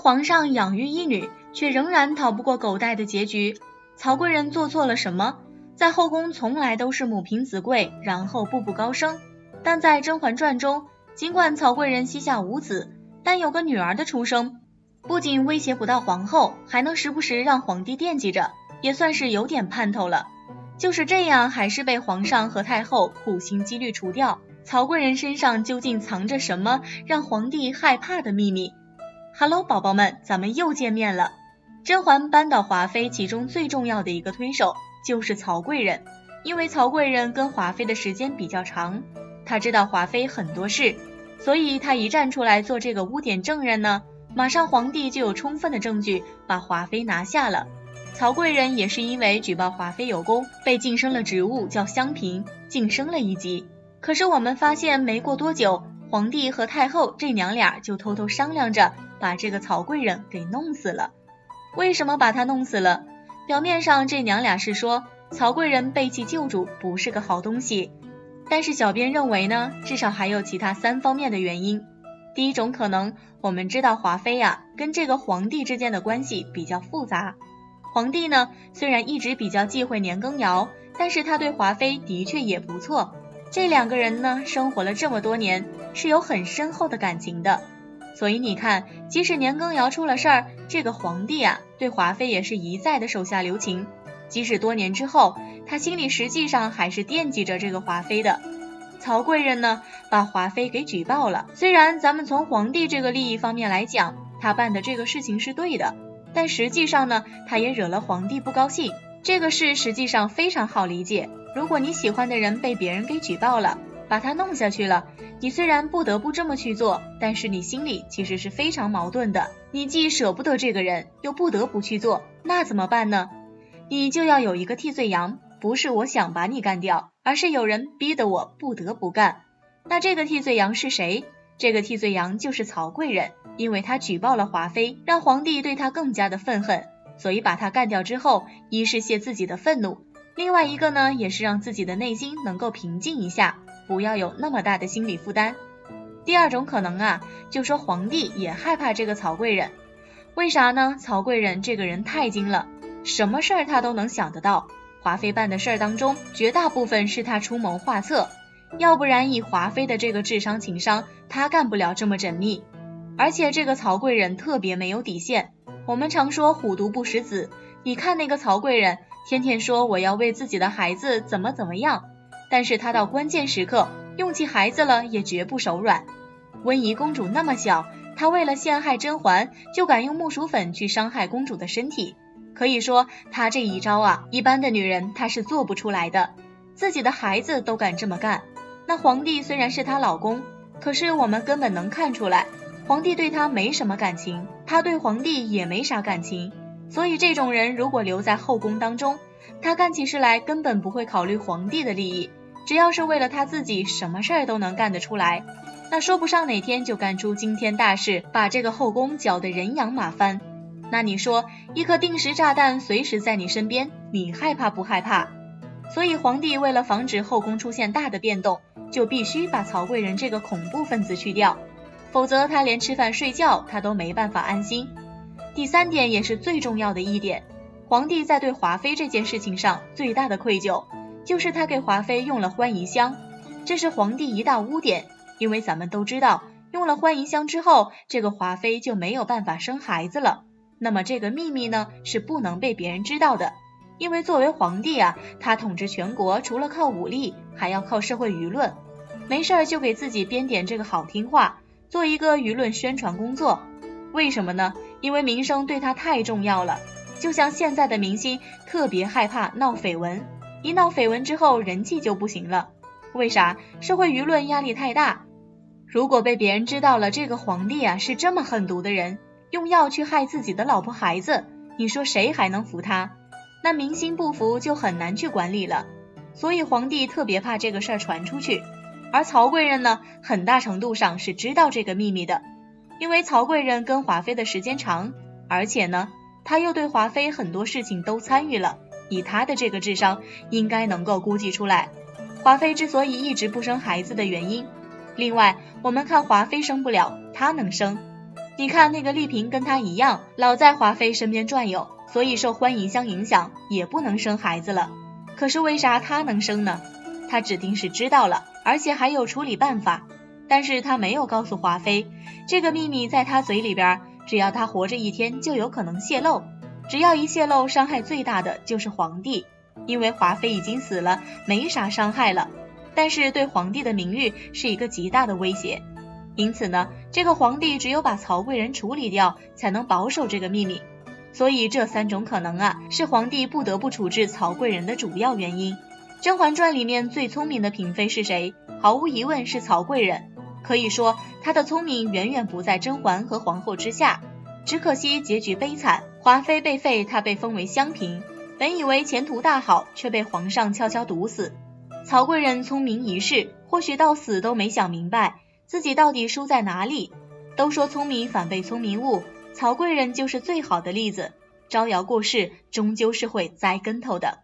皇上养育一女，却仍然逃不过狗带的结局。曹贵人做错了什么？在后宫从来都是母凭子贵，然后步步高升。但在《甄嬛传》中，尽管曹贵人膝下无子，但有个女儿的出生，不仅威胁不到皇后，还能时不时让皇帝惦记着，也算是有点盼头了。就是这样，还是被皇上和太后苦心积虑除掉。曹贵人身上究竟藏着什么让皇帝害怕的秘密？ Hello 宝宝们，咱们又见面了。甄嬛扳倒华妃其中最重要的一个推手就是曹贵人，因为曹贵人跟华妃的时间比较长，他知道华妃很多事，所以他一站出来做这个污点证人呢，马上皇帝就有充分的证据把华妃拿下了。曹贵人也是因为举报华妃有功，被晋升了职务，叫襄嫔，晋升了一级。可是我们发现没过多久，皇帝和太后这娘俩就偷偷商量着把这个曹贵人给弄死了。为什么把他弄死了？表面上这娘俩是说曹贵人背弃旧主，不是个好东西，但是小编认为呢，至少还有其他3方面的原因。第一种可能，我们知道华妃跟这个皇帝之间的关系比较复杂。皇帝呢，虽然一直比较忌讳年羹尧，但是他对华妃的确也不错。这2个人呢，生活了这么多年，是有很深厚的感情的。所以你看，即使年羹尧出了事儿，这个皇帝对华妃也是一再的手下留情。即使多年之后，他心里实际上还是惦记着这个华妃的。曹贵人呢，把华妃给举报了。虽然咱们从皇帝这个利益方面来讲，他办的这个事情是对的，但实际上呢，他也惹了皇帝不高兴。这个事实际上非常好理解，如果你喜欢的人被别人给举报了，把他弄下去了，你虽然不得不这么去做，但是你心里其实是非常矛盾的。你既舍不得这个人，又不得不去做，那怎么办呢？你就要有一个替罪羊，不是我想把你干掉，而是有人逼得我不得不干。那这个替罪羊是谁？这个替罪羊就是曹贵人，因为他举报了华妃，让皇帝对他更加的愤恨，所以把他干掉之后，一是泄自己的愤怒，另外一个呢，也是让自己的内心能够平静一下，不要有那么大的心理负担。第二种可能就说皇帝也害怕这个曹贵人。为啥呢？曹贵人这个人太精了，什么事儿他都能想得到。华妃办的事儿当中，绝大部分是他出谋划策，要不然以华妃的这个智商情商，他干不了这么缜密。而且这个曹贵人特别没有底线，我们常说虎毒不食子，你看那个曹贵人天天说我要为自己的孩子怎么样，但是他到关键时刻用起孩子了也绝不手软。温宜公主那么小，她为了陷害甄嬛就敢用木薯粉去伤害公主的身体，可以说她这一招一般的女人她是做不出来的，自己的孩子都敢这么干。那皇帝虽然是她老公，可是我们根本能看出来，皇帝对她没什么感情，她对皇帝也没啥感情。所以这种人如果留在后宫当中，他干起事来根本不会考虑皇帝的利益，只要是为了他自己，什么事儿都能干得出来。那说不上哪天就干出惊天大事，把这个后宫搅得人仰马翻。那你说，一颗定时炸弹随时在你身边，你害怕不害怕？所以皇帝为了防止后宫出现大的变动，就必须把曹贵人这个恐怖分子去掉，否则他连吃饭睡觉他都没办法安心。第3点也是最重要的一点，皇帝在对华妃这件事情上最大的愧疚，就是他给华妃用了欢宜香，这是皇帝一大污点。因为咱们都知道，用了欢宜香之后，这个华妃就没有办法生孩子了。那么这个秘密呢，是不能被别人知道的。因为作为皇帝他统治全国，除了靠武力，还要靠社会舆论。没事儿就给自己编点这个好听话，做一个舆论宣传工作。为什么呢？因为名声对他太重要了。就像现在的明星特别害怕闹绯闻，一闹绯闻之后人气就不行了。为啥？社会舆论压力太大。如果被别人知道了这个皇帝是这么狠毒的人，用药去害自己的老婆孩子，你说谁还能服他？那民心不服就很难去管理了。所以皇帝特别怕这个事儿传出去。而曹贵人呢，很大程度上是知道这个秘密的，因为曹贵人跟华妃的时间长，而且呢，他又对华妃很多事情都参与了，以他的这个智商，应该能够估计出来华妃之所以一直不生孩子的原因。另外，我们看华妃生不了，他能生。你看那个丽嫔跟她一样，老在华妃身边转悠，所以受欢宜相影响，也不能生孩子了。可是为啥她能生呢？她指定是知道了，而且还有处理办法。但是她没有告诉华妃，这个秘密在她嘴里边，只要她活着一天就有可能泄露。只要一泄露，伤害最大的就是皇帝，因为华妃已经死了，没啥伤害了，但是对皇帝的名誉是一个极大的威胁。因此呢，这个皇帝只有把曹贵人处理掉，才能保守这个秘密。所以这3种可能啊，是皇帝不得不处置曹贵人的主要原因。《甄嬛传》里面最聪明的嫔妃是谁？毫无疑问是曹贵人。可以说她的聪明远远不在甄嬛和皇后之下。只可惜结局悲惨，华妃被废，她被封为襄嫔，本以为前途大好，却被皇上悄悄毒死。曹贵人聪明一世，或许到死都没想明白自己到底输在哪里。都说聪明反被聪明误，曹贵人就是最好的例子。招摇过市，终究是会栽跟头的。